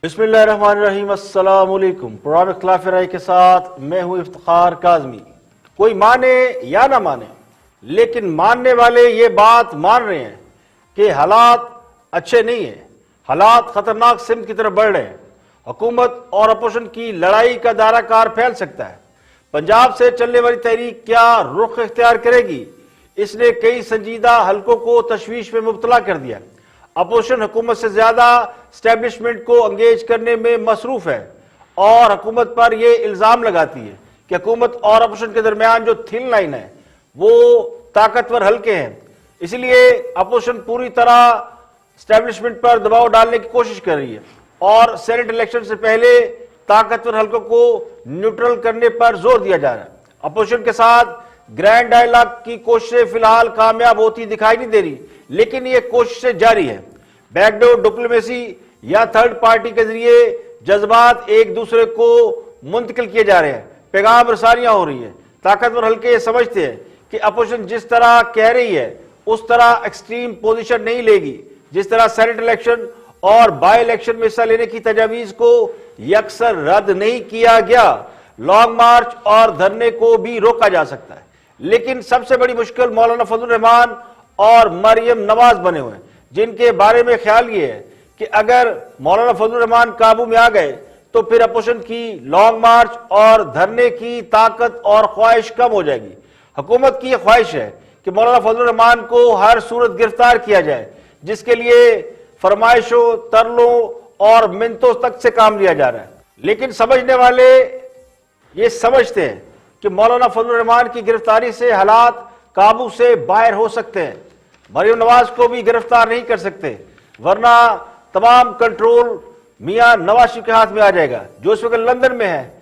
बिस्मिल्लाहिर्रहमानिर्रहीम, अस्सलाम वालेकुम। प्रोग्राम इख्तिलाफ राय के साथ मैं हूं इफ्तिखार काज़मी। कोई माने या ना माने, लेकिन मानने वाले ये बात मान रहे हैं कि हालात अच्छे नहीं है, हालात खतरनाक सिमत की तरफ बढ़ रहे हैं। हुकूमत और अपोजिशन की लड़ाई का दायरा कार फैल सकता है। पंजाब से चलने वाली तहरीक क्या रुख इख्तियार करेगी, इसने कई संजीदा हलकों को तशवीश में मुब्तला कर दिया। अपोजिशन हुकूमत से ज्यादा स्टैब्लिशमेंट को अंगेज करने में मसरूफ है और हुकूमत पर यह इल्जाम लगाती है कि हुकूमत और अपोजिशन के दरमियान जो थिन लाइन है वो ताकतवर हलके हैं। इसलिए अपोजिशन पूरी तरह स्टैब्लिशमेंट पर दबाव डालने की कोशिश कर रही है और सेनेट इलेक्शन से पहले ताकतवर हलकों को न्यूट्रल करने पर जोर दिया जा रहा है। अपोजिशन के साथ ग्रैंड डायलॉग की कोशिशें फिलहाल कामयाब होती दिखाई नहीं दे रही, लेकिन ये कोशिशें जारी है। बैकडोर डिप्लोमेसी या थर्ड पार्टी के जरिए जज्बात एक दूसरे को मुंतकिल किए जा रहे हैं, पैगाम रसानियां हो रही है। ताकतवर हल्के ये समझते हैं कि अपोजिशन जिस तरह कह रही है उस तरह एक्सट्रीम पोजीशन नहीं लेगी। जिस तरह सेनेट इलेक्शन और बाई इलेक्शन में हिस्सा लेने की तजावीज को यकसर रद्द नहीं किया गया, लॉन्ग मार्च और धरने को भी रोका जा सकता है। लेकिन सबसे बड़ी मुश्किल मौलाना फजलुर रहमान और मरियम नवाज बने हुए हैं, जिनके बारे में ख्याल ये है कि अगर मौलाना फजलुर रहमान काबू में आ गए तो फिर अपोजिशन की लॉन्ग मार्च और धरने की ताकत और ख्वाहिश कम हो जाएगी। हुकूमत की यह ख्वाहिश है कि मौलाना फजलुर रहमान को हर सूरत गिरफ्तार किया जाए, जिसके लिए फरमाइशों, तरलों और मिन्नतों तक से काम लिया जा रहा है। लेकिन समझने वाले ये समझते हैं कि मौलाना फजलुर रहमान की गिरफ्तारी से हालात काबू से बाहर हो सकते हैं। मरियम नवाज को भी गिरफ्तार नहीं कर सकते, वरना तमाम कंट्रोल मियां नवाज शरीफ के हाथ में आ जाएगा, जो इस वक्त लंदन में है।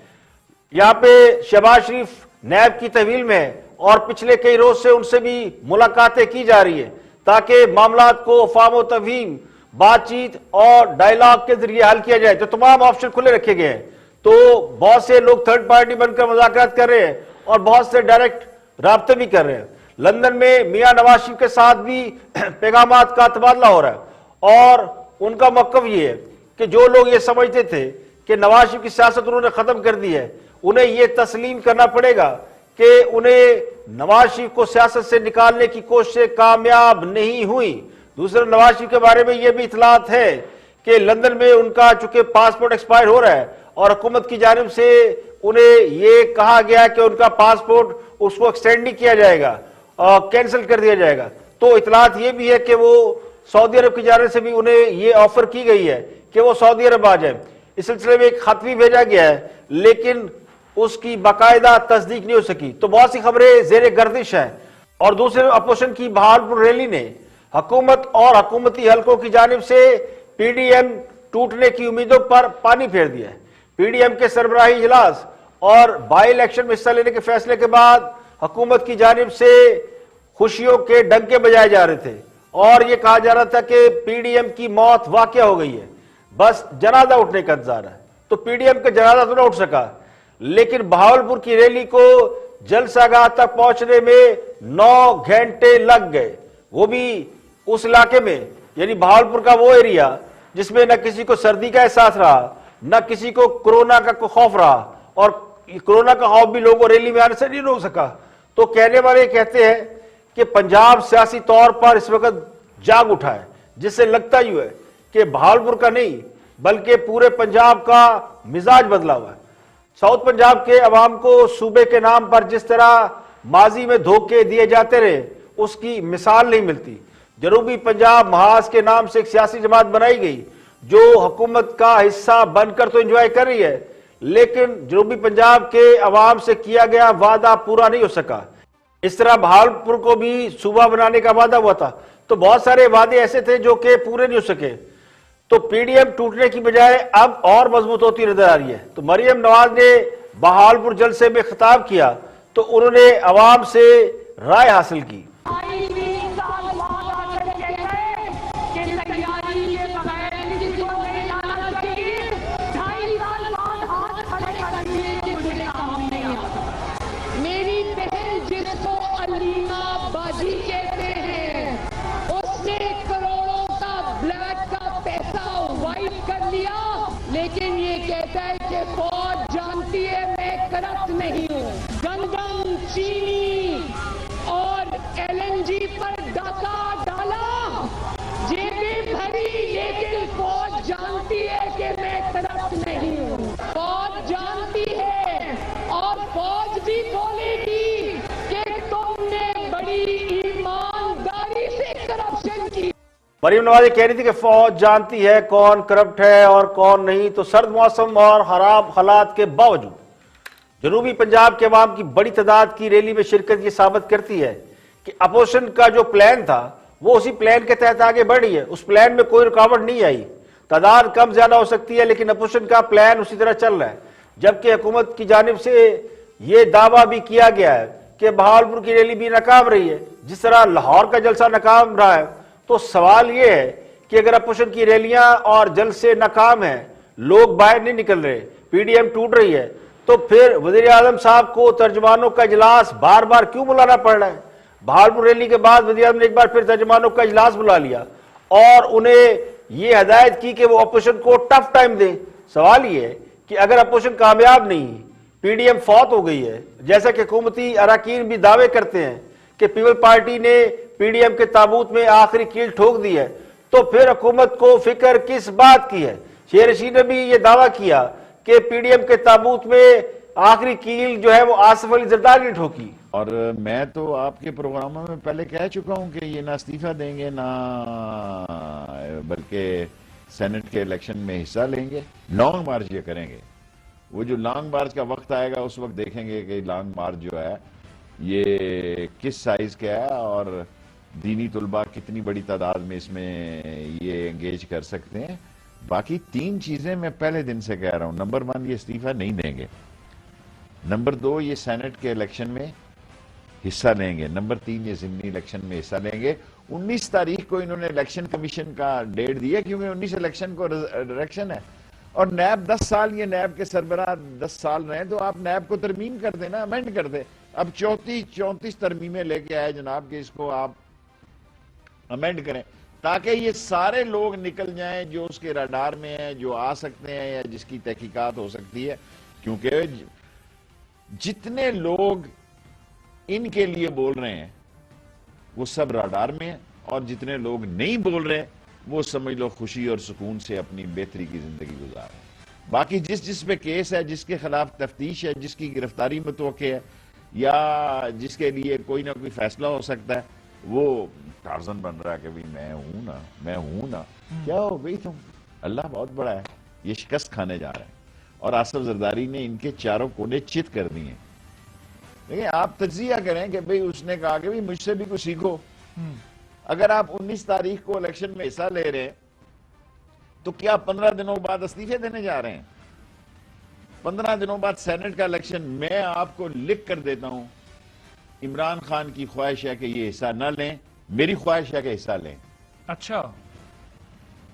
यहां पे शहबाज शरीफ नैब की तहवील में है और पिछले कई रोज से उनसे भी मुलाकातें की जा रही है ताकि मामलात को फाम तफहीम, बातचीत और डायलॉग के जरिए हल किया जाए। तो तमाम ऑप्शन खुले रखे गए हैं। तो बहुत से लोग थर्ड पार्टी बनकर मुज़ाकरात कर रहे हैं और बहुत से डायरेक्ट राब्ते भी कर रहे हैं। लंदन में मियां नवाज शरीफ के साथ भी पैगामात का तबादला हो रहा है और उनका मौक़िफ़ ये है कि जो लोग ये समझते थे कि नवाज शरीफ की सियासत उन्होंने खत्म कर दी है, उन्हें ये तस्लीम करना पड़ेगा कि उन्हें नवाज शरीफ को सियासत से निकालने की कोशिशें कामयाब नहीं हुई। दूसरे, नवाज शरीफ के बारे में यह भी इतलात है कि लंदन में उनका चूंकि पासपोर्ट एक्सपायर हो रहा है और हुकूमत की जानिब से उन्हें यह कहा गया कि उनका पासपोर्ट उसको एक्सटेंड नहीं किया जाएगा, कैंसिल कर दिया जाएगा। तो इतलात यह भी है कि वो सऊदी अरब की जानिब से भी उन्हें यह ऑफर की गई है कि वो सऊदी अरब आ जाए। इस सिलसिले में एक खत भी भेजा गया है, लेकिन उसकी बाकायदा तस्दीक नहीं हो सकी। तो बहुत सी खबरें जेर गर्दिश हैं। और दूसरे, अपोजिशन की बहालपुर रैली ने हुकूमत और हुकूमती हलकों की जानिब से पीडीएम टूटने की उम्मीदों पर पानी फेर दिया है। पीडीएम के सरबराही इजलास और बाई इलेक्शन में हिस्सा लेने के फैसले के बाद हुकूमत की जानिब से खुशियों के डंके बजाए जा रहे थे और यह कहा जा रहा था कि पीडीएम की मौत वाकया हो गई है, बस जनाजा उठने का इंतजार है। तो पीडीएम का जनाजा तो ना उठ सका, लेकिन बहावलपुर की रैली को जलसागाह तक पहुंचने में 9 घंटे लग गए, वो भी उस इलाके में, यानी बहावलपुर का वो एरिया जिसमें न किसी को सर्दी का एहसास रहा, न किसी को कोरोना का खौफ रहा, और कोरोना का खौफ भी लोगों को रैली में आने से नहीं रोक सका। तो कहने वाले कहते हैं कि पंजाब सियासी तौर पर इस वक्त जाग उठा है, जिससे लगता ही है कि बहावलपुर का नहीं बल्कि पूरे पंजाब का मिजाज बदला हुआ है। साउथ पंजाब के अवाम को सूबे के नाम पर जिस तरह माजी में धोखे दिए जाते रहे, उसकी मिसाल नहीं मिलती। जनूबी पंजाब महाज के नाम से एक सियासी जमात बनाई गई जो हुकूमत का हिस्सा बनकर तो एंजॉय कर रही है, लेकिन जनूबी पंजाब के अवाम से किया गया वादा पूरा नहीं हो सका। इस तरह बहावलपुर को भी सूबा बनाने का वादा हुआ था, तो बहुत सारे वादे ऐसे थे जो कि पूरे नहीं हो सके। तो पीडीएम टूटने की बजाय अब और मजबूत होती नजर आ रही है। तो मरियम नवाज ने बहावलपुर जलसे में खिताब किया तो उन्होंने अवाम से राय हासिल की। नहीं हूँ। गंदम, चीनी और एलएनजी पर डाका डाला, जेबें भरी, लेकिन फौज जानती है कि मैं करप्ट नहीं हूँ। फौज जानती है और फौज भी बोलेगी कि तुमने बड़ी ईमानदारी से करप्शन की। मरीम नवाज कह रही थी कि फौज जानती है कौन करप्ट है और कौन नहीं। तो सर्द मौसम और खराब हालात के बावजूद जनूबी पंजाब के अवाम की बड़ी तादाद की रैली में शिरकत ये साबित करती है कि अपोजिशन का जो प्लान था वो उसी प्लान के तहत आगे बढ़ रही है। उस प्लान में कोई रुकावट नहीं आई। तादाद कम ज्यादा हो सकती है लेकिन अपोजिशन का प्लान उसी तरह चल रहा है। जबकि हुकूमत की जानिब से ये दावा भी किया गया है कि बहावलपुर की रैली भी नाकाम रही है, जिस तरह लाहौर का जलसा नाकाम रहा है। तो सवाल यह है कि अगर अपोजिशन की रैलियां और जलसे नाकाम है, लोग बाहर नहीं निकल रहे, पीडीएम टूट रही है, तो फिर वजीर आजम साहब को तर्जमानों का इजलास बार बार क्यों बुलाना पड़ रहा है? बहावलपुर रैली के बाद वजीर आजम ने एक बार फिर तर्जमानों का इजलास बुला लिया और उन्हें यह हदायत की कि वो अपोजिशन को टफ टाइम दें। सवाल यह है कि अगर अपोजिशन कामयाब नहीं, पीडीएम फौत हो गई है, जैसा कि हुकूमती अरकान भी दावे करते हैं कि पीपल पार्टी ने पीडीएम के ताबूत में आखिरी कील ठोक दी है, तो फिर हुकूमत को फिक्र किस बात की है? शेर रशीद ने भी यह दावा किया कि पीडीएम के ताबूत में आखिरी कील जो है वो आसिफ अली जरदारी ने ठोकी। और मैं तो आपके प्रोग्रामों में पहले कह चुका हूं कि ये ना इस्तीफा देंगे ना बल्कि सेनेट के इलेक्शन में हिस्सा लेंगे, लॉन्ग मार्च ये करेंगे। वो जो लॉन्ग मार्च का वक्त आएगा उस वक्त देखेंगे कि लॉन्ग मार्च जो है ये किस साइज का है और दीनी तुलबा कितनी बड़ी तादाद में इसमें ये एंगेज कर सकते हैं। बाकी तीन चीजें मैं पहले दिन से कह रहा हूं। नंबर 1, ये इस्तीफा नहीं देंगे। नंबर 2, ये सेनेट के इलेक्शन में हिस्सा लेंगे। नंबर 3, ये ज़िमनी इलेक्शन में हिस्सा लेंगे। 19 तारीख को इन्होंने इलेक्शन कमीशन का डेट दिया क्योंकि 19 इलेक्शन को इलेक्शन है और नैब 10 साल, ये नैब के सरबराह 10 साल रहे, तो आप नैब को तरमीम कर देना, अमेंड कर दे। अब 34 तरमीमें लेके आए जनाब कि इसको आप अमेंड करें ताकि ये सारे लोग निकल जाएं जो उसके रडार में हैं, जो आ सकते हैं या जिसकी तहकीकात हो सकती है। क्योंकि जितने लोग इनके लिए बोल रहे हैं वो सब रडार में हैं और जितने लोग नहीं बोल रहे वो समझ लो खुशी और सुकून से अपनी बेहतरी की जिंदगी गुजार रहे हैं। बाकी जिस पे केस है, जिसके खिलाफ तफ्तीश है, जिसकी गिरफ्तारी मुतवक्के है या जिसके लिए कोई ना कोई फैसला हो सकता है, वो टार्जन बन रहा है कि भाई मैं हूं ना। क्या हो भाई तुम? अल्लाह बहुत बड़ा है। ये शिकस्त खाने जा रहे हैं और आसिफ जरदारी ने इनके चारों कोने चित कर दिए। देखिए, आप तज्जिया करें कि भाई उसने कहा कि भाई मुझसे भी कुछ सीखो। अगर आप 19 तारीख को इलेक्शन में हिस्सा ले रहे हैं तो क्या 15 दिनों बाद इस्तीफे देने जा रहे हैं? 15 दिनों बाद सेनेट का इलेक्शन। मैं आपको लिख कर देता हूं, इमरान खान की ख्वाहिश है कि ये हिस्सा ना लें, मेरी ख्वाहिश है कि हिस्सा लें। अच्छा,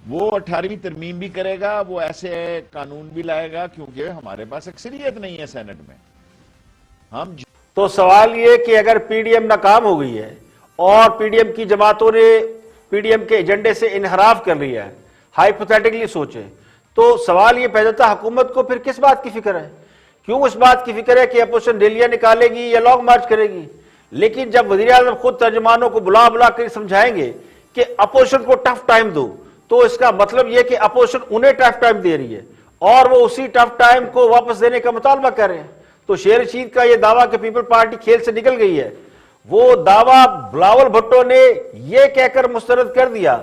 वो 18वीं तरमीम भी करेगा, वो ऐसे कानून भी लाएगा क्योंकि हमारे पास अक्सरियत नहीं है सेनेट में। हम तो सवाल ये कि अगर पीडीएम नाकाम हो गई है और पीडीएम की जमातों ने पीडीएम के एजेंडे से इनहराफ कर लिया है, हाइपोथेटिकली सोचे, तो सवाल ये पैदा होता है हुकूमत को फिर किस बात की फिक्र है? क्यों इस बात की फिक्र है कि अपोजिशन रैलियां निकालेगी या लॉन्ग मार्च करेगी? लेकिन जब वजीर आजम खुद तर्जमानों को बुला बुला कर समझाएंगे कि अपोजिशन को टफ टाइम दो, तो इसका मतलब यह कि अपोजिशन उन्हें टफ टाइम दे रही है और वो उसी टफ टाइम को वापस देने का मुतालबा कर रहे हैं। तो शेर रशीद का यह दावा कि पीपल पार्टी खेल से निकल गई है, वो दावा बिलावल भुट्टो ने यह कहकर मुस्तरद कर दिया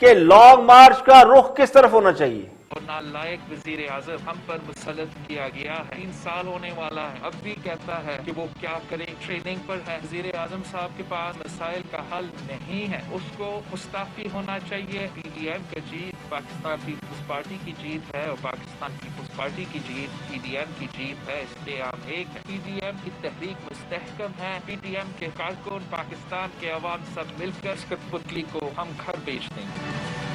कि लॉन्ग मार्च का रुख किस तरफ होना चाहिए। और नालायक वजीर आजम हम पर मुसल्लत किया गया है। 3 साल होने वाला है, अब भी कहता है कि वो क्या करें, ट्रेनिंग पर है। वजीर आजम साहब के पास मसाइल का हल नहीं है, उसको मुस्ताफी होना चाहिए। पीडीएम की जीत पाकिस्तान पीपल्स पार्टी की जीत है और पाकिस्तान पीपल्स पार्टी की जीत पीडीएम की जीत है, इसलिए आप एक है। पीडीएम की तहरीक मुस्तहकम है। पीडीएम के कारकुन, पाकिस्तान के अवाम सब मिलकर इस कठपुतली को हम घर बेच देंगे।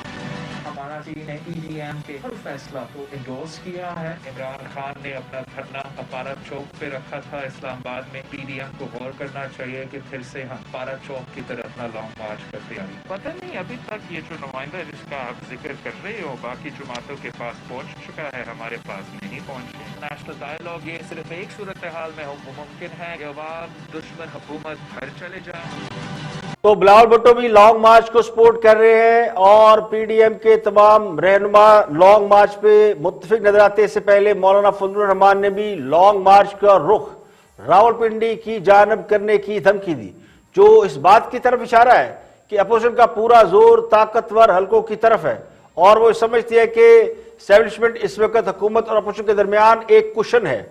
हमारा चीन ने PDM के हर फैसला को इंडोर्स किया है। इमरान खान ने अपना धरना भारत चौक पे रखा था इस्लामाबाद में। PDM को गौर करना चाहिए कि फिर से हम भारत चौक की तरफ अपना लॉन्ग मार्च कर तैयारी। पता नहीं अभी तक ये जो नुमाइंदा जिसका आप जिक्र कर रहे हो बाकी जमातों के पास पहुंच चुका है, हमारे पास नहीं पहुंचे। नेशनल डायलॉग ये सिर्फ एक सूरत हाल में मुमकिन है कि अवाम दुश्मन हुकूमत घर चले जाए। तो बिलावल भुट्टो भी लॉन्ग मार्च को सपोर्ट कर रहे हैं और PDM के तमाम रहनुमा लॉन्ग मार्च पे मुत्तफिक नजर आते। इससे पहले मौलाना फजलुर रहमान ने भी लॉन्ग मार्च का रुख रावलपिंडी की जानब करने की धमकी दी, जो इस बात की तरफ इशारा है कि अपोजिशन का पूरा जोर ताकतवर हलकों की तरफ है और वो समझती है कि एस्टेब्लिशमेंट इस वक्त हुकूमत और अपोजिशन के दरमियान एक कुशन है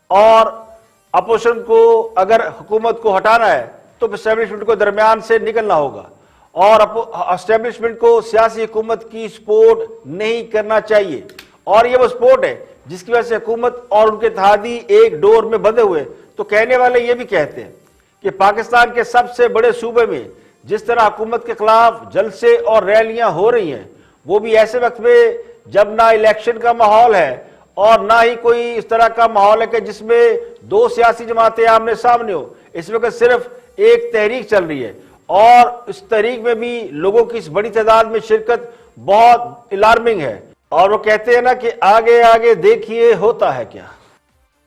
और अपोजिशन को अगर हुकूमत को हटाना है तो एस्टेब्लिशमेंट को दरमियान से निकलना होगा और एस्टेब्लिशमेंट को सियासी हुकूमत की सपोर्ट नहीं करना चाहिए। और ये वो सपोर्ट है जिसकी वजह से हुकूमत और उनके इत्तेहादी एक डोर में बंधे हुए। तो कहने वाले ये भी कहते हैं कि पाकिस्तान के सबसे बड़े सूबे में जिस तरह हुकूमत के खिलाफ जलसे और रैलियां हो रही हैं, वो भी ऐसे वक्त में जब ना इलेक्शन का माहौल है और ना ही कोई इस तरह का माहौल है कि जिसमें दो सियासी जमातें आमने सामने हो। इस वक्त सिर्फ एक तहरीक चल रही है और इस तहरीक में भी लोगों की इस बड़ी तादाद में शिरकत बहुत अलार्मिंग है और वो कहते हैं ना कि आगे आगे देखिए होता है क्या।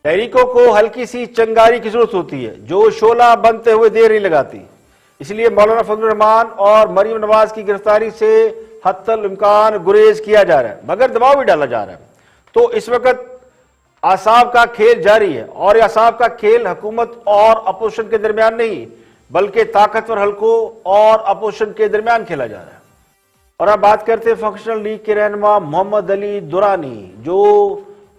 तहरीकों को हल्की सी चंगारी की जरूरत होती है जो शोला बनते हुए देर नहीं लगाती। इसलिए मौलाना फजलुर रहमान और मरीम नवाज की गिरफ्तारी से हत्तल इम्कान गुरेज किया जा रहा है, मगर दबाव भी डाला जा रहा है। तो इस वक्त आसाब का खेल जारी है और आसाब का खेल हुकूमत और अपोजिशन के दरमियान नहीं बल्कि ताकतवर हलकों और अपोजिशन के दरमियान खेला जा रहा है। और अब बात करते हैं फंक्शनल लीग के रहनुमा मोहम्मद अली दुरानी, जो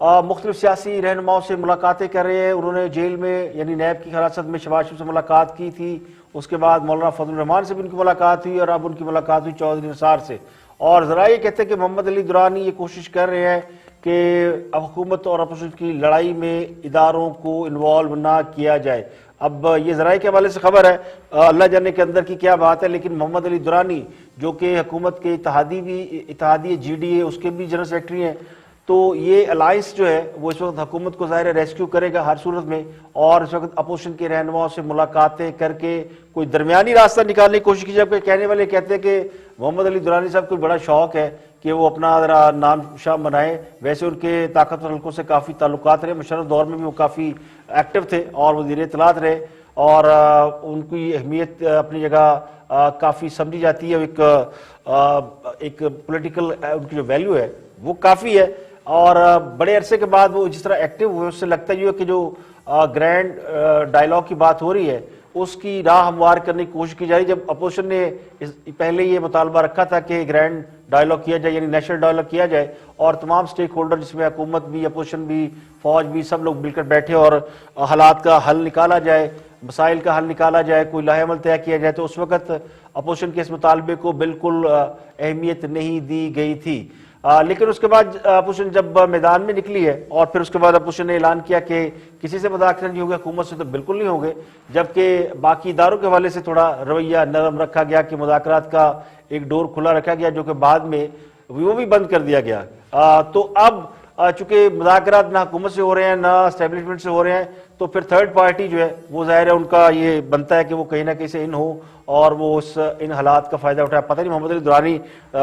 मुख्तलिफ सियासी रहनुमाओं से मुलाकातें कर रहे हैं। उन्होंने जेल में यानी नैब की हिरासत में शहबाज शरीफ से मुलाकात की थी, उसके बाद मौलाना फजलुर रहमान से भी उनकी मुलाकात हुई और अब उनकी मुलाकात हुई चौधरी निसार से। और जरा ये कहते हैं कि मोहम्मद अली दुरानी ये कोशिश कर रहे हैं कि अब हुकूमत और अपोजिशन की लड़ाई में इदारों को इन्वॉल्व ना किया जाए। अब ये जराये के हवाले से खबर है, अल्लाह जाने के अंदर की क्या बात है, लेकिन मोहम्मद अली दुरानी जो कि हुकूमत के इत्तेहादी GDA उसके भी जनरल सेक्रेटरी हैं, तो ये अलायंस जो है वो इस वक्त हुकूमत को ज़ाहिर रेस्क्यू करेगा हर सूरत में और इस वक्त अपोजिशन के रहनुमाओं से मुलाकातें करके कोई दरमियानी रास्ता निकालने की कोशिश की। जबकि कहने वाले कहते हैं कि मोहम्मद अली दुरानी साहब को बड़ा शौक है कि वो अपना जरा नाम शाम बनाए। वैसे उनके ताकतवर हल्कों से काफ़ी ताल्लुकात रहे, मुशर्रफ दौर में भी वो काफ़ी एक्टिव थे और वज़ीर इत्तलात रहे और उनकी अहमियत अपनी जगह काफ़ी समझी जाती है। एक पॉलिटिकल उनकी जो वैल्यू है वो काफ़ी है और बड़े अरसे के बाद वो जिस तरह एक्टिव हुए उससे लगता ही है कि जो ग्रैंड डायलॉग की बात हो रही है उसकी राह हमवार करने की कोशिश की जा रही है। जब अपोजिशन ने पहले ये मुतालबा रखा था कि ग्रैंड डायलॉग किया जाए यानी नेशनल डायलॉग किया जाए और तमाम स्टेक होल्डर जिसमें हुकूमत भी अपोजिशन भी फौज भी सब लोग मिलकर बैठे और हालात का हल निकाला जाए, मसाइल का हल निकाला जाए, कोई लाहेमल तय किया जाए, तो उस वक्त अपोजिशन के इस मुतालबे को बिल्कुल अहमियत नहीं दी गई थी। लेकिन उसके बाद अपोजिशन जब मैदान में निकली है और फिर उसके बाद अपोजिशन ने ऐलान किया कि किसी से मुदाखलत नहीं होगा, हुकूमत से तो बिल्कुल नहीं होंगे, जबकि बाकी इदारों के हवाले से थोड़ा रवैया नरम रखा गया कि मुदाखलत का एक डोर खुला रखा गया जो कि बाद में वो भी बंद कर दिया गया। तो अब चूंकि मुज़ाकरात ना हुकूमत से हो रहे हैं ना एस्टेब्लिशमेंट से हो रहे हैं, तो फिर थर्ड पार्टी जो है वो ज़ाहिर है उनका ये बनता है कि वो कहीं ना कहीं से इन हो और वो इन हालात का फ़ायदा उठाए। पता नहीं मोहम्मद अली दुरानी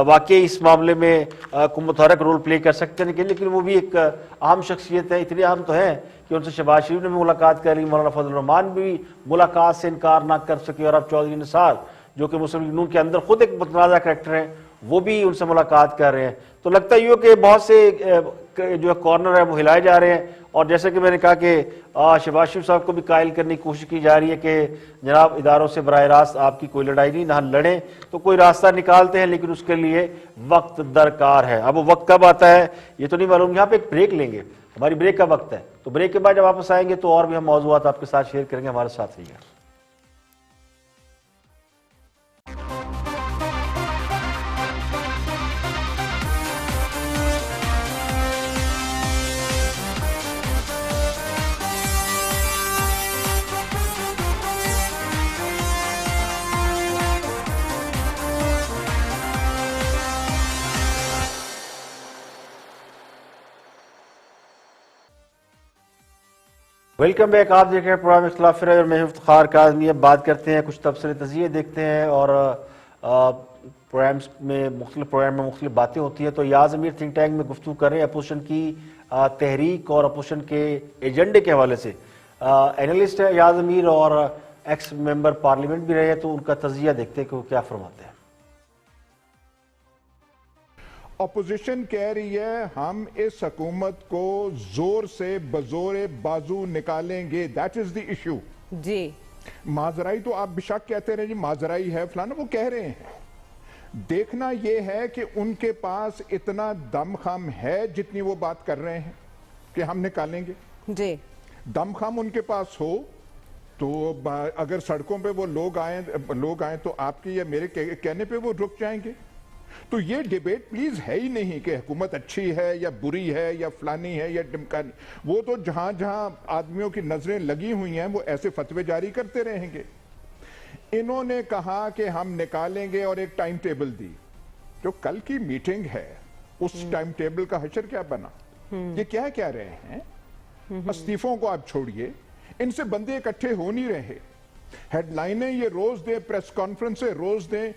वाकई इस मामले में मुतहरक रोल प्ले कर सकते हैं, लेकिन वो भी एक अहम शख्सियत है, इतनी अहम तो है कि उनसे शहबाज शरीफ ने भी मुलाकात कर ली, मौलाना फजलुर रहमान भी मुलाकात से इनकार ना कर सके और अब चौधरी निसार जो कि मुस्लिम लीग नून के अंदर खुद एक मुतनाज़ा करैक्टर हैं वो भी उनसे मुलाकात कर रहे हैं। तो लगता ही हो कि बहुत से जो है कॉर्नर है वो हिलाए जा रहे हैं और जैसे कि मैंने कहा कि शहबाज शरीफ साहब को भी कायल करने की कोशिश की जा रही है कि जनाब इदारों से बराह रास्त आपकी कोई लड़ाई नहीं, ना लड़ें तो कोई रास्ता निकालते हैं, लेकिन उसके लिए वक्त दरकार है। अब वो वक्त कब आता है ये तो नहीं मालूम। यहाँ पे एक ब्रेक लेंगे, हमारी ब्रेक का वक्त है, तो ब्रेक के बाद जब वापस आएंगे तो और भी हम मौजूआत आपके साथ शेयर करेंगे, हमारे साथ रहिएगा। Welcome back. आप देख रहे हैं प्रोग्राम इख्तिलाफ राय और मैं हूं इफ्तिखार काज़मी। अब बात करते हैं, कुछ तबसरे तज़किये देखते हैं और प्रोग्राम्स में मुख्तलिफ बातें होती हैं। तो याज़ अमीर थिंक टैंक में गुफ्तगू कर रहे हैं अपोजिशन की तहरीक और अपोजिशन के एजेंडे के हवाले से। एनालिस्ट है याज़ अमीर और एक्स मेंबर पार्लियामेंट भी रहे हैं, तो उनका तज़किया देखते हैं कि वो क्या फरमाते हैं। अपोजिशन कह रही है हम इस हुकूमत को जोर से बजोर बाजू निकालेंगे, दैट इज द इशू जी। माजराई तो आप बेशक कहते रहे जी माजराई है फलाना, वो कह रहे हैं। देखना यह है कि उनके पास इतना दमखम है जितनी वो बात कर रहे हैं कि हम निकालेंगे जी। दमखम उनके पास हो तो अगर सड़कों पे वो लोग आए तो आपके या मेरे कहने पे वो रुक जाएंगे। तो ये डिबेट प्लीज है ही नहीं कि हुकूमत अच्छी है या बुरी है या फलानी है या टिमकानी। वो तो जहां जहां आदमियों की नजरें लगी हुई हैं वो ऐसे फतवे जारी करते रहेंगे। इन्होंने कहा कि हम निकालेंगे और एक टाइम टेबल दी। जो कल की मीटिंग है उस टाइम टेबल का हशर क्या बना? ये क्या कह रहे हैं? इस्तीफों को आप छोड़िए, इनसे बंदे इकट्ठे हो नहीं रहे। हेडलाइनें ये रोज दें, प्रेस कॉन्फ्रेंस रोज दें।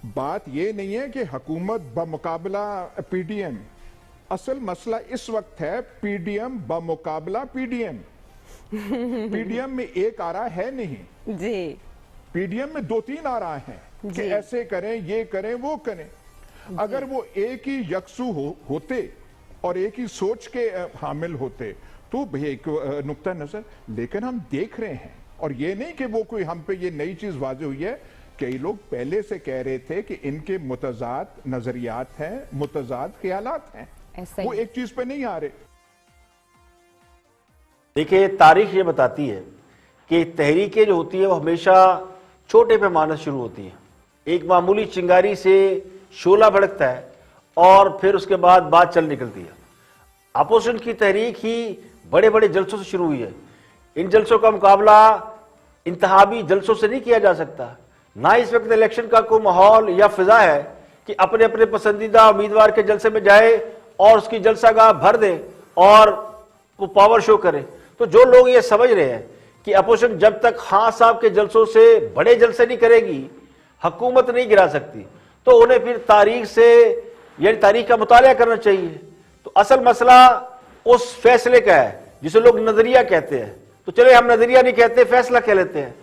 बात यह नहीं है कि हुकूमत बमुकाबला पीडीएम, असल मसला इस वक्त है पीडीएम बमुकाबला पीडीएम। पीडीएम में एक आ रहा है नहीं जी, पीडीएम में 2-3 आ रहा है कि ऐसे करें, ये करें, वो करें। अगर वो एक ही यकसू होते और एक ही सोच के हामिल होते तो भाई एक नुक्ता नजर। लेकिन हम देख रहे हैं, और ये नहीं कि वो कोई हम पे ये नई चीज वाजे हुई है। कई लोग पहले से कह रहे थे कि इनके मुतजाद नजरियात हैं, मुतजाद ख्यालात हैं, वो एक चीज पे नहीं आ रहे। देखिए, तारीख ये बताती है कि तहरीकें जो होती है वो हमेशा छोटे पैमाने से शुरू होती हैं। एक मामूली चिंगारी से शोला भड़कता है और फिर उसके बाद बात चल निकलती है। अपोजिशन की तहरीक ही बड़े बड़े जलसों से शुरू हुई है। इन जलसों का मुकाबला इंतहाबी जलसों से नहीं किया जा सकता। ना इस वक्त इलेक्शन का कोई माहौल या फिजा है कि अपने अपने पसंदीदा उम्मीदवार के जलसे में जाए और उसकी जलसागाह भर दे और वो पावर शो करे। तो जो लोग ये समझ रहे हैं कि अपोजिशन जब तक खान साहब के जलसों से बड़े जलसे नहीं करेगी हुकूमत नहीं गिरा सकती, तो उन्हें फिर तारीख से यानी तारीख का मुताला करना चाहिए। तो असल मसला उस फैसले का है जिसे लोग नजरिया कहते हैं। तो चले हम नजरिया नहीं कहते, फैसला कह लेते हैं।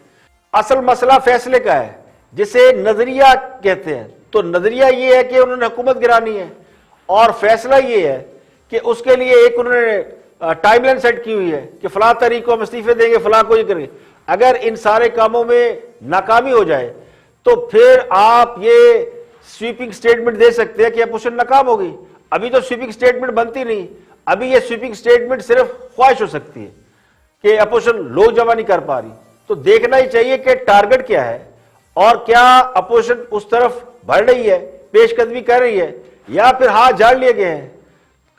असल मसला फैसले का है जिसे नजरिया कहते हैं। तो नजरिया ये है कि उन्होंने हुकूमत गिरानी है और फैसला ये है कि उसके लिए एक उन्होंने टाइमलाइन सेट की हुई है कि फलां तारीख को हम इस्तीफे देंगे, फलां को ये करेंगे। अगर इन सारे कामों में नाकामी हो जाए तो फिर आप ये स्वीपिंग स्टेटमेंट दे सकते हैं कि अपोजिशन नाकाम होगी। अभी तो स्वीपिंग स्टेटमेंट बनती नहीं, अभी ये स्वीपिंग स्टेटमेंट सिर्फ ख्वाहिश हो सकती है कि अपोजिशन लोग जमा नहीं कर पा रही। तो देखना ही चाहिए कि टारगेट क्या है और क्या अपोजिशन उस तरफ बढ़ रही है, पेशकदमी कर रही है, या फिर हाथ झाड़ लिए गए हैं।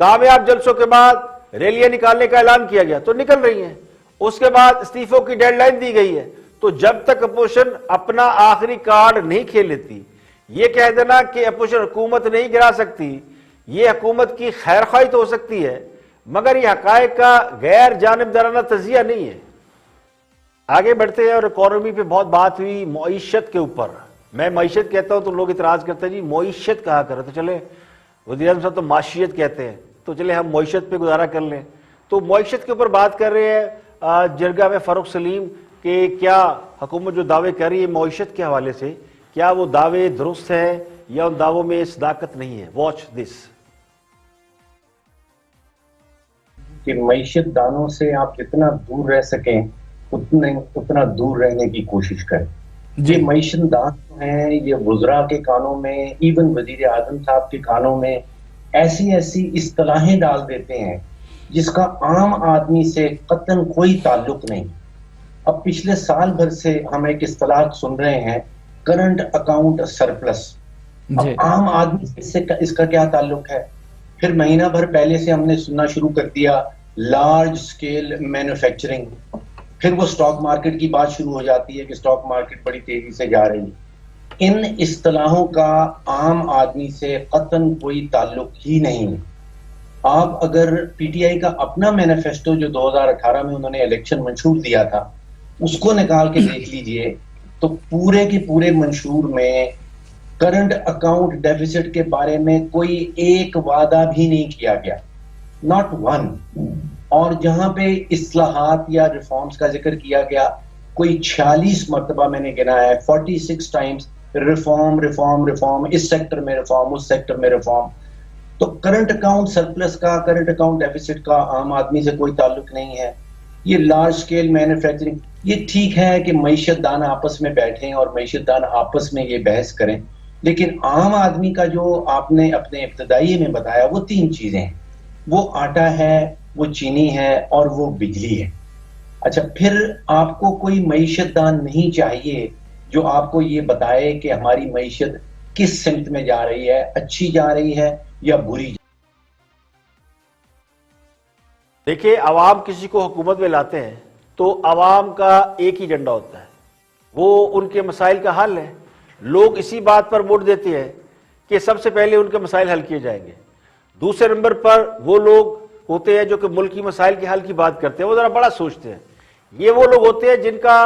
कामयाब जलसों के बाद रैलियां निकालने का ऐलान किया गया तो निकल रही हैं, उसके बाद इस्तीफों की डेडलाइन दी गई है। तो जब तक अपोजिशन अपना आखिरी कार्ड नहीं खेल लेती, ये कह देना कि अपोजिशन हुकूमत नहीं गिरा सकती, ये हुकूमत की खैरख्वाही तो हो सकती है मगर ये हकायक का गैर जानिबदाराना तजिया नहीं है। आगे बढ़ते हैं और इकोनॉमी पे बहुत बात हुई, मईशत के ऊपर। मैं मईशत कहता हूं तो लोग इतराज करते हैं जी मईशत कहा करे, तो चले वज़ीर-ए-आज़म साहब तो माशियत कहते हैं, तो चले हम मईशत पे गुजारा कर लें। तो मईशत के ऊपर बात कर रहे हैं जरगा में फ़ारूक सलीम कि क्या हुकूमत जो दावे कर रही है मईशत के हवाले से, क्या वो दावे दुरुस्त है या उन दावों में सदाकत नहीं है। Watch this. कि मईशत दानों से आप जितना दूर रह सकें उतना दूर रहने की कोशिश करें। ये मईशत दान हैं, ये वुज़रा के कानों में, इवन वज़ीर आज़म साहब के कानों में ऐसी ऐसी इस्तिलाहें डाल देते हैं जिसका आम आदमी से कतन कोई ताल्लुक नहीं। अब पिछले साल भर से हम एक इस्तिलाह सुन रहे हैं, करंट अकाउंट सरप्लस। अब आम आदमी से इसका क्या ताल्लुक है? फिर महीना भर पहले से हमने सुनना शुरू कर दिया लार्ज स्केल मैन्युफैक्चरिंग। फिर वो स्टॉक मार्केट की बात शुरू हो जाती है कि स्टॉक मार्केट बड़ी तेजी से जा रही है। इन इस्तिलाहों का आम आदमी से कतन कोई ताल्लुक ही नहीं है। आप अगर पीटीआई का अपना मैनिफेस्टो जो 2018 में उन्होंने इलेक्शन मंशूर दिया था उसको निकाल के देख लीजिए, तो पूरे के पूरे मंशूर में करंट अकाउंट डेफिसिट के बारे में कोई एक वादा भी नहीं किया गया, नॉट वन। और जहां पे इस्लाहात या रिफॉर्म्स का जिक्र किया गया, कोई 46 मरतबा मैंने गिना है, 46 टाइम्स रिफॉर्म रिफॉर्म रिफॉर्म, इस सेक्टर में रिफॉर्म, उस सेक्टर में रिफॉर्म। तो करंट अकाउंट सरप्लस का, करंट अकाउंट डेफिसिट का आम आदमी से कोई ताल्लुक नहीं है। ये लार्ज स्केल मैन्युफैक्चरिंग, ये ठीक है कि मईशत दान आपस में बैठें और मईशत दान आपस में ये बहस करें, लेकिन आम आदमी का जो आपने अपने इब्तदाई में बताया वो 3 चीजें हैं, वो आटा है, वो चीनी है और वो बिजली है। अच्छा, फिर आपको कोई मईशत दान नहीं चाहिए जो आपको ये बताए कि हमारी मईशत किस सिमत में जा रही है, अच्छी जा रही है या बुरी। देखिए, अवाम किसी को हुकूमत में लाते हैं तो अवाम का एक ही एजेंडा होता है, वो उनके मसाइल का हल है। लोग इसी बात पर वोट देते हैं कि सबसे पहले उनके मसाइल हल किए जाएंगे। दूसरे नंबर पर वो लोग होते हैं जो कि मुल्क की मसाइल के हल की बात करते हैं, वो जरा बड़ा सोचते हैं। ये वो लोग होते हैं जिनका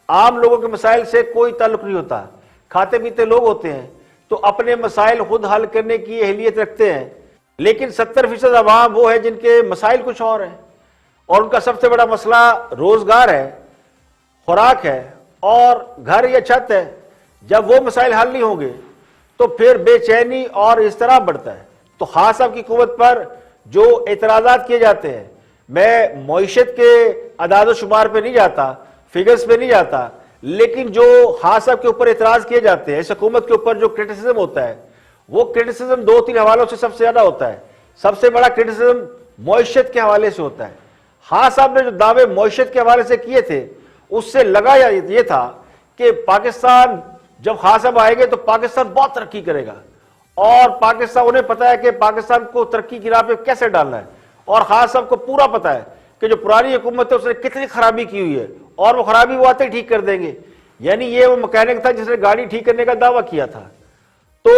आम लोगों के मसाइल से कोई ताल्लुक नहीं होता, खाते पीते लोग होते हैं, तो अपने मसाइल खुद हल करने की अहलियत रखते हैं। लेकिन 70% अवाम वो है जिनके मसाइल कुछ और है, और उनका सबसे बड़ा मसला रोजगार है, खुराक है और घर या छत है। जब वो मसाइल हल नहीं होंगे तो फिर बेचैनी और इस तरह बढ़ता है। तो खास साहब की हुकूमत पर जो एतराज़ात किए जाते हैं, मैं मईशत के अदाद शुमार पे नहीं जाता, फिगर्स पे नहीं जाता, लेकिन जो खास साहब के ऊपर एतराज किए जाते हैं, इस हुकूमत के ऊपर जो क्रिटिसिज्म होता है, वो क्रिटिसिज्म 2-3 हवालों से सबसे ज्यादा होता है। सबसे बड़ा क्रिटिसिज्म मईशत के हवाले से होता है। खास साहब ने जो दावे मईशत के हवाले से किए थे, उससे लगा ये था कि पाकिस्तान जब खास साहब आएंगे तो पाकिस्तान बहुत तरक्की करेगा, और पाकिस्तान, उन्हें पता है कि पाकिस्तान को तरक्की की राह पे कैसे डालना है, और खास साहब को पूरा पता है कि जो पुरानी हुकूमत है उसने कितनी खराबी की हुई है, और वो खराबी वो आते ही ठीक कर देंगे। यानी ये वो मैकेनिक था जिसने गाड़ी ठीक करने का दावा किया था। तो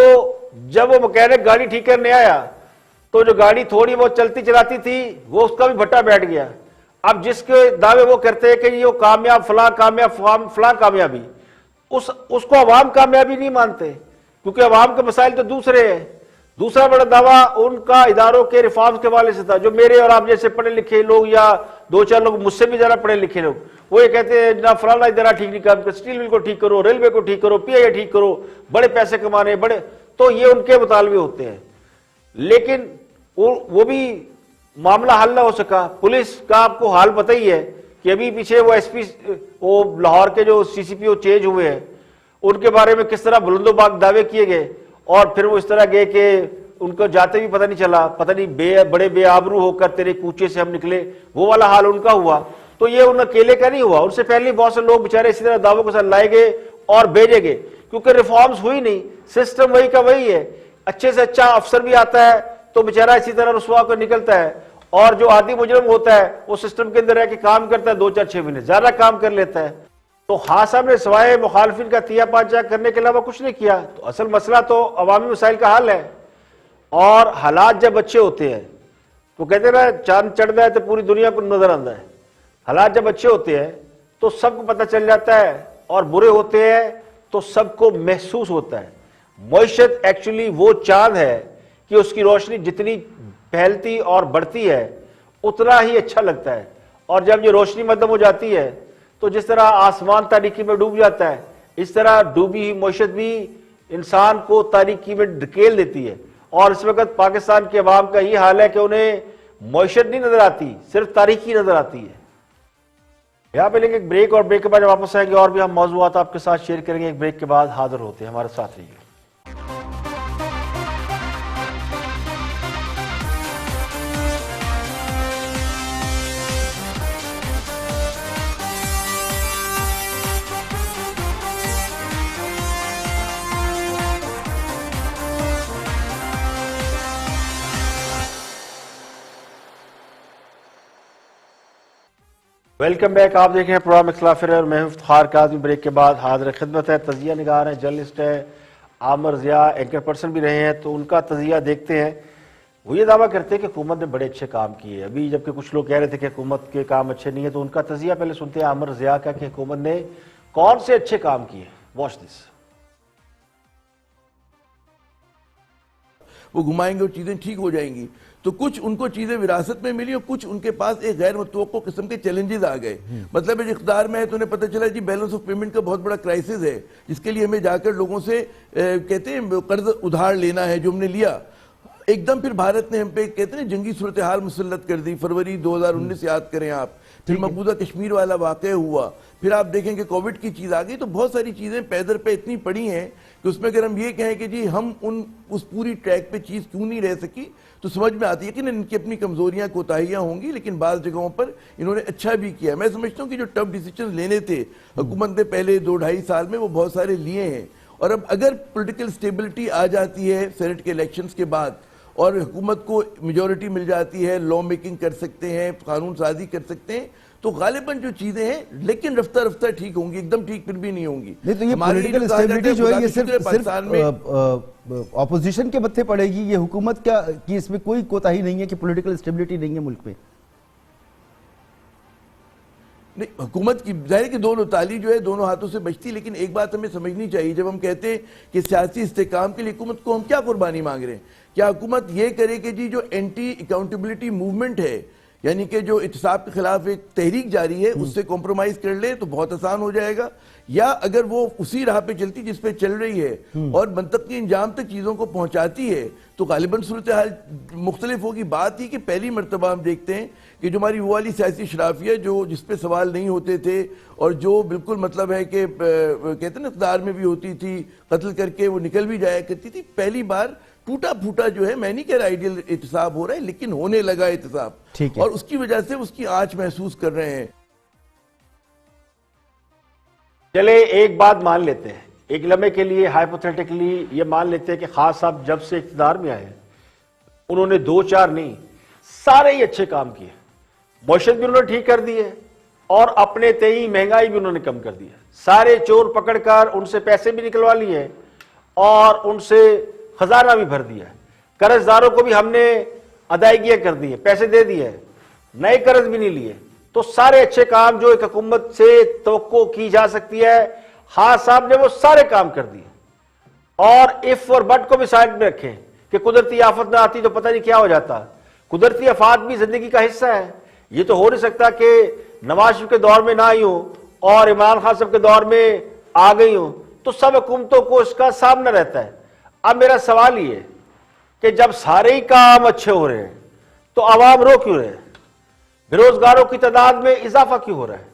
जब वो मैकेनिक गाड़ी ठीक करने आया तो जो गाड़ी थोड़ी बहुत चलती चलाती थी वो उसका भी भट्टा बैठ गया। अब जिसके दावे वो करते हैं कि ये कामयाब फलां कामयाबी, उसको अवाम कामयाबी नहीं मानते, क्योंकि अवाम के मसाइल तो दूसरे हैं। दूसरा बड़ा दावा उनका इदारों के रिफॉर्म्स के हवाले से था, जो मेरे और आप जैसे पढ़े लिखे लोग या 2-4 लोग मुझसे भी ज्यादा पढ़े लिखे लोग, वो ये कहते हैं जनाब फलाना इदारा ठीक नहीं काम कर, स्टील मिल को ठीक करो, रेलवे को ठीक करो, पीआईए ठीक करो, बड़े पैसे कमाने बड़े, तो ये उनके मुतालबे होते हैं। लेकिन वो भी मामला हल ना हो सका। पुलिस का आपको हाल पता ही है कि अभी पीछे वो एसपी, वो लाहौर के जो सीसीपीओ चेंज हुए हैं, उनके बारे में किस तरह बुलंदोबाग दावे किए गए, और फिर वो इस तरह गए कि उनको जाते भी पता नहीं चला, पता नहीं बड़े बेआबरू होकर तेरे कूचे से हम निकले, वो वाला हाल उनका हुआ। तो ये उन अकेले का नहीं हुआ, उनसे पहले बहुत से लोग बेचारे इसी तरह दावों के साथ लाए गए और भेजे गए, क्योंकि रिफॉर्म्स हुई नहीं, सिस्टम वही का वही है। अच्छे से अच्छा अफसर भी आता है तो बेचारा इसी तरह रुसवा होकर निकलता है, और जो आदि मुजरम होता है वो सिस्टम के अंदर रह के काम करता है, 2-4-6 महीने ज्यादा काम कर लेता है। तो खान साहब ने सिवाय मुखालफिन का तिया पांचा करने के अलावा कुछ नहीं किया। तो असल मसला तो अवामी मसाइल का हल है, और हालात जब अच्छे होते हैं तो कहते हैं ना, चांद चढ़ता है तो पूरी दुनिया को नजर आता है। हालात जब अच्छे होते हैं तो सबको पता चल जाता है, और बुरे होते हैं तो सबको महसूस होता है। मईशत एक्चुअली वो चांद है कि उसकी रोशनी जितनी फैलती और बढ़ती है उतना ही अच्छा लगता है, और जब ये रोशनी मध्यम हो जाती है तो जिस तरह आसमान तारीकी में डूब जाता है, इस तरह डूबी हुई मईशत भी इंसान को तारीकी में ढकेल देती है। और इस वक्त पाकिस्तान के अवाम का ये हाल है कि उन्हें मईशत नहीं नजर आती, सिर्फ तारीकी नजर आती है। यहाँ पे लेंगे एक ब्रेक, और ब्रेक के बाद वापस आएंगे और भी हम मौजूआत आपके साथ शेयर करेंगे। एक ब्रेक के बाद हाजिर होते हैं, हमारे साथ रहिए। Welcome back. आप देख रहे हैं प्रोग्राम इख्तिलाफ राय और मैं इफ्तिखार काज़मी। ब्रेक के बाद हाजिर खिदमत है। तजिया निगार हैं, जर्नलिस्ट है आमर ज़िया, एंकर पर्सन भी रहे हैं, तो उनका तजिया देखते हैं वो ये दावा करते हैं कि हुकूमत ने बड़े अच्छे काम किए। अभी जबकि कुछ लोग कह रहे थे कि हुकूमत के काम अच्छे नहीं है, तो उनका तजिया पहले सुनते हैं आमिर ज़िया का कि हुकूमत ने कौन से अच्छे काम किए। Watch this. वो घुमाएंगे और चीजें ठीक हो जाएंगी। तो कुछ उनको चीजें विरासत में मिली और कुछ उनके पास एक गैर मुतवक्को किस्म के चैलेंजेस आ गए। मतलब इख्तियार में है तो उन्हें पता चला जी बैलेंस ऑफ पेमेंट का बहुत बड़ा क्राइसिस है, जिसके लिए हमें जाकर लोगों से कहते हैं कर्ज उधार लेना है, जो हमने लिया। एकदम फिर भारत ने हम पे कहते हैं जंगी सूरत हाल मुसल्लत कर दी। फरवरी 2019 याद करें आप, फिर मकबूजा कश्मीर वाला वाक़या हुआ, फिर आप देखेंगे कोविड की चीज आ गई। तो बहुत सारी चीजें पैदर पे इतनी पड़ी हैं कि उसमें अगर हम ये कहें कि जी हम उस पूरी ट्रैक पे चीज क्यों नहीं रह सकी, तो समझ में आती है कि इनकी अपनी कमजोरियां कोताहियां होंगी, लेकिन बाज़ जगहों पर इन्होंने अच्छा भी किया। मैं समझता हूँ कि जो टफ डिसीजन लेने थे हुकूमत ने पहले 2-2.5 साल में, वो बहुत सारे लिए हैं। और अब अगर पॉलिटिकल स्टेबिलिटी आ जाती है सेनेट के इलेक्शंस के बाद और हुकूमत को मेजोरिटी मिल जाती है, लॉ मेकिंग कर सकते हैं, कानून साजी कर सकते हैं, तो गालिबन जो चीजें हैं लेकिन रफ्ता रफ्ता ठीक होंगी, एकदम ठीक फिर भी नहीं होंगी। नहीं तो ये पॉलिटिकल स्टेबिलिटी जो है ये सिर्फ ऑपोजिशन के मत्थे पड़ेगी, ये हुकूमत क्या कि इसमें कोई कोताही नहीं है कि पॉलिटिकल स्टेबिलिटी नहीं है मुल्क में? नहीं, हुकूमत की जाहिर कि दोनों ताली जो है दोनों हाथों से बचती। लेकिन एक बात हमें समझनी चाहिए, जब हम कहते हैं कि सियासी इस्तेकाम के लिए हुकूमत को हम क्या कुर्बानी मांग रहे हैं, क्या हुकूमत ये करे कि जी जो एंटी अकाउंटेबिलिटी मूवमेंट है, यानी कि जो इत्तेसाब के खिलाफ एक तहरीक जारी है, उससे कॉम्प्रोमाइज कर ले तो बहुत आसान हो जाएगा, या अगर वो उसी राह पे चलती जिस पे चल रही है और मंतकी इंजाम तक चीजों को पहुंचाती है, तो गालिबन सूरत हाल मुख्तलिफ होगी। बात ही कि पहली मरतबा हम देखते हैं कि जो हमारी वो वाली सियासी शराफिया जो जिसपे सवाल नहीं होते थे और जो बिल्कुल मतलब है कि कहते हैं ना इक़्तिदार में भी होती थी, कत्ल करके वो निकल भी जाया करती थी, पहली बार टूटा फूटा जो है, मैं नहीं कह रहा आइडियल एहतिसाब हो रहा है, लेकिन होने लगा एहतिसाब, और उसकी वजह से उसकी आंच महसूस कर रहे हैं। चले एक बात मान लेते हैं, एक लम्हे के लिए हाइपोथेटिकली ये मान लेते हैं कि खास साहब जब से इख्तिदार में आए उन्होंने 2-4 नहीं सारे ही अच्छे काम किए। मौशत भी उन्होंने ठीक कर दी है और अपने तई महंगाई भी उन्होंने कम कर दी है। सारे चोर पकड़कर उनसे पैसे भी निकलवा लिए और उनसे खजाना भी भर दिया है। कर्जदारों को भी हमने अदायगियां कर दी है, पैसे दे दिए, नए कर्ज भी नहीं लिए। तो सारे अच्छे काम जो एक हुकूमत से तवक्को की जा सकती है, हां साहब ने वो सारे काम कर दिए। और इफ और बट को भी साइड में रखें कि कुदरती आफत ना आती तो पता नहीं क्या हो जाता। कुदरती आफत भी जिंदगी का हिस्सा है। ये तो हो नहीं सकता कि नवाज शरीफ के दौर में ना आई हो और इमरान खान साहब के दौर में आ गई हो, तो सब हुकूमतों को इसका सामना रहता है। अब मेरा सवाल ये कि जब सारे ही काम अच्छे हो रहे हैं तो आवाम रो क्यों रहे हैं? बेरोजगारों की तादाद में इजाफा क्यों हो रहा है?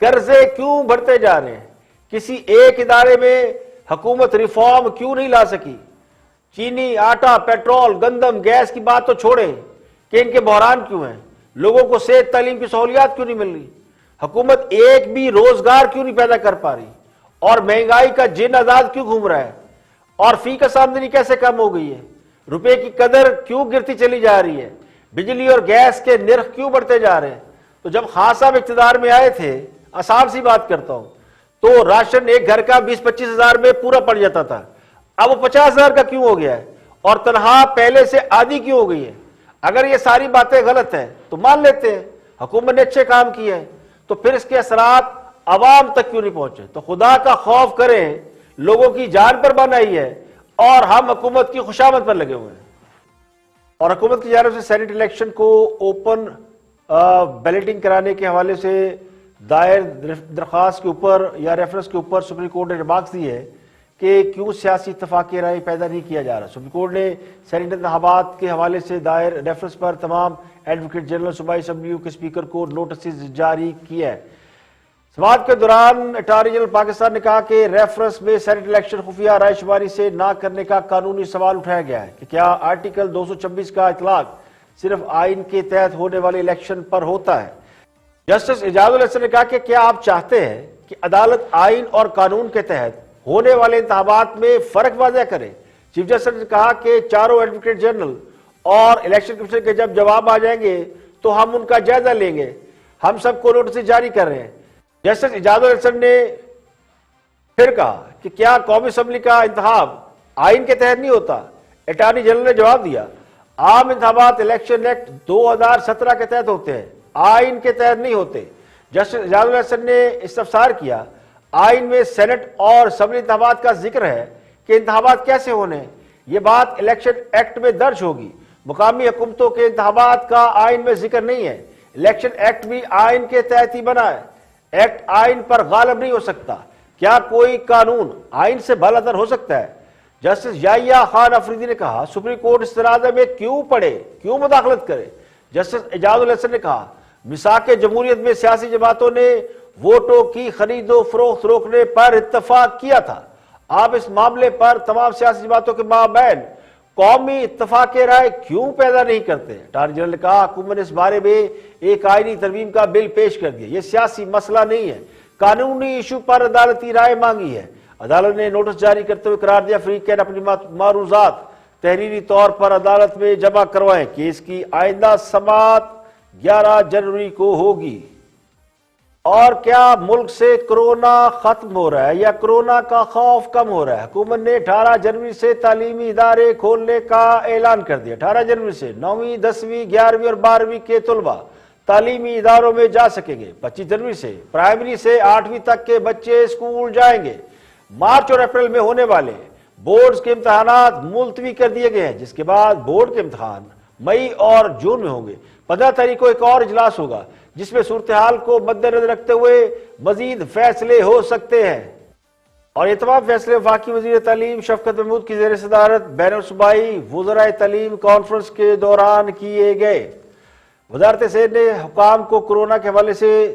कर्जे क्यों बढ़ते जा रहे हैं? किसी एक इदारे में हुकूमत रिफॉर्म क्यों नहीं ला सकी? चीनी, आटा, पेट्रोल, गंदम, गैस की बात तो छोड़ें कि इनके बहरान क्यों हैं? लोगों को सेहत तालीम की सहूलियात क्यों नहीं मिल रही? हुकूमत एक भी रोजगार क्यों नहीं पैदा कर पा रही? और महंगाई का जिन आजाद क्यों घूम रहा है? और फी का आमदनी कैसे कम हो गई है? रुपए की कदर क्यों गिरती चली जा रही है? बिजली और गैस के निर्ख क्यों बढ़ते जा रहे हैं? तो जब खान साहब इख्तिदार में आए थे, आसान सी बात करता हूं, तो राशन एक घर का 20-25 हजार में पूरा पड़ जाता था। अब वो 50 हजार का क्यों हो गया है? और तनख्वाह पहले से आधी क्यों हो गई है? अगर ये सारी बातें गलत हैं तो मान लेते हैं हुकूमत ने अच्छे काम किए हैं, तो फिर इसके असरात अवाम तक क्यों नहीं पहुंचे? तो खुदा का खौफ करें, लोगों की जान पर बन आई है और हम हुकूमत की खुशामद पर लगे हुए हैं। और हुकूमत की जानिब से सेनेट इलेक्शन को ओपन बैलेटिंग कराने के हवाले से दायर दरख्वास्त के ऊपर या रेफरेंस के ऊपर सुप्रीम कोर्ट ने रिमार्क्स दी है कि क्यों सियासी इत्तफाक राय पैदा नहीं किया जा रहा। सुप्रीम कोर्ट ने सेनेट इंतखाबात के हवाले से दायर रेफरेंस पर तमाम एडवोकेट जनरल सूबाई असम्बलियों के स्पीकर को नोटिस जारी किया है। समाअत के दौरान अटॉर्नी जनरल पाकिस्तान ने कहा कि रेफरेंस में सेनेट इलेक्शन खुफिया रायशुमारी से ना करने का कानूनी सवाल उठाया गया है कि क्या आर्टिकल 226 का इतलाक सिर्फ आइन के तहत होने वाले इलेक्शन पर होता है। जस्टिस इजाजुल हसन ने कहा कि क्या आप चाहते हैं कि अदालत आइन और कानून के तहत होने वाले इंतखाबात में फर्क वाज़ह करे। चीफ जस्टिस ने कहा कि चारों एडवोकेट जनरल और इलेक्शन कमीशन के जब जवाब आ जाएंगे तो हम उनका जायजा लेंगे। हम सबको नोटिस जारी कर रहे हैं। जस्टिस इजाजुल हसन ने फिर कहा कि क्या कौमी असम्बली का इंतखाब आइन के तहत नहीं होता? अटॉर्नी जनरल ने जवाब दिया, आम इंतखाबात इलेक्शन एक्ट 2017 के तहत होते हैं, आइन के तहत नहीं होते। जस्टिस एजाजुल हसन ने इस्तफसार किया, आइन में सेनेट और असेंबली इंतखाबात का जिक्र है कि इंतखाबात कैसे होने, ये बात इलेक्शन एक्ट में दर्ज होगी। मुकामी हुकूमतों के इंतखाबात का आइन में जिक्र नहीं है। इलेक्शन एक्ट भी आइन के तहत ही बना है। एक्ट आइन पर गालिब नहीं हो सकता। क्या कोई कानून आइन से बालातर हो सकता है? जस्टिस याहिया खान अफरीदी ने कहा, सुप्रीम कोर्ट इस तनाज़े में क्यों पड़े, क्यों मुदाखलत करे? जस्टिस एजाजुल हसन ने कहा, मिसाके जमहूरियत में सियासी जमातों ने वोटों की खरीदो फरोख्त रोकने पर इत्तफाक किया था। आप इस मामले पर तमाम सियासी जमातों के माबैन कौमी इत्तफाक राय क्यों पैदा नहीं करते? अटॉर्नी जनरल ने कहा, हुकूमत ने इस बारे में एक आईनी तरमीम का बिल पेश कर दिया। यह सियासी मसला नहीं है, कानूनी इशू पर अदालती राय मांगी है। अदालत ने नोटिस जारी करते हुए करार दिया, फरीकैन अपनी मारूजात तहरीरी तौर पर अदालत में जमा करवाएं। केस की आइंदा समाअत 11 जनवरी को होगी। और क्या मुल्क से कोरोना खत्म हो रहा है या कोरोना का खौफ कम हो रहा है? हुकूमत ने 18 जनवरी से तालीमी इदारे खोलने का ऐलान कर दिया। 18 जनवरी से 9वीं, 10वीं, 11वीं और 12वीं के तुलबा तालीमी इदारों में जा सकेंगे। 25 जनवरी से प्राइमरी से 8वीं तक के बच्चे स्कूल जाएंगे। मार्च और अप्रैल में होने वाले बोर्ड के इम्तहानात मुलतवी कर दिए गए हैं, जिसके बाद बोर्ड के इम्तहान मई और जून में होंगे। 15 तारीख को एक और इजलास होगा, जिसमें सूरत हाल को मद्देनजर रखते हुए मजीद फैसले हो सकते हैं। और ये तमाम फैसले वफाकी वजीर तालीम शफकत महमूद की ज़ेर सदारत बैनुल-सूबाई वज़राए तालीम कॉन्फ्रेंस के दौरान किए गए। वजारत सेहत ने हुकाम को कोरोना के हवाले से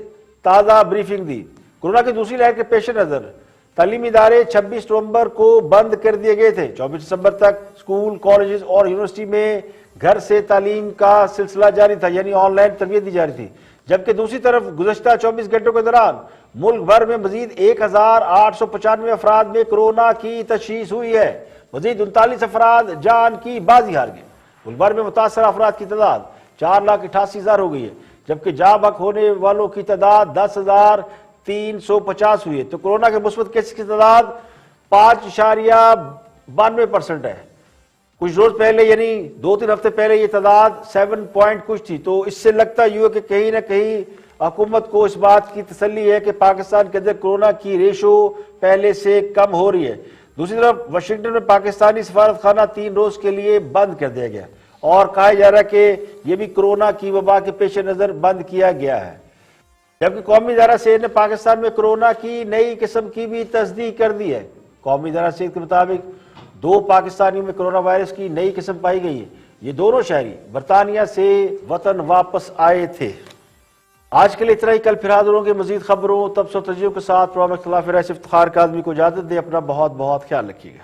ताज़ा ब्रीफिंग दी। कोरोना की दूसरी लहर के पेश नज़र तालीमी इदारे 26 नवंबर को बंद कर दिए गए थे। 24 दिसंबर तक स्कूल, कॉलेज और यूनिवर्सिटी में घर से तालीम का सिलसिला जारी था, यानी ऑनलाइन तरबियत दी जा रही थी। जबकि दूसरी तरफ गुज़श्ता 24 घंटों के दौरान मुल्क भर में मजीद 1895 अफराद में कोरोना की तशखीस हुई है। मजीद 39 अफराद जान की बाजी हार गए। मुल्क भर में मुतासर अफराद की तादाद 4,88,000 हो गई है, जबकि जाँ बहक होने वालों की तादाद 10,350 हुई है। तो कोरोना के मुस्बत केस की तादाद 5.92% है। कुछ रोज पहले यानी 2-3 हफ्ते पहले ये तादाद 7 पॉइंट कुछ थी। तो इससे लगता ही है कि कहीं ना कहीं हुकूमत को इस बात की तसल्ली है कि पाकिस्तान के अंदर कोरोना की रेशो पहले से कम हो रही है। दूसरी तरफ वाशिंगटन में पाकिस्तानी सफारत खाना 3 रोज के लिए बंद कर दिया गया और कहा जा रहा है कि यह भी कोरोना की वबा के पेश नजर बंद किया गया है। जबकि कौमी इदारा सेहत ने पाकिस्तान में कोरोना की नई किस्म की भी तस्दीक कर दी है। कौमी इदारा सेहत के मुताबिक 2 पाकिस्तानियों में कोरोना वायरस की नई किस्म पाई गई है। ये दोनों शहरी बरतानिया से वतन वापस आए थे। आज के लिए इतना ही। कल फिर हाजिर होंगे मजीद खबरों, तबसर तजज़ियों के साथ। प्रोग्राम इख्तिलाफ राय से इफ्तिखार काज़मी को इजाजत दे। अपना बहुत बहुत ख्याल रखिएगा।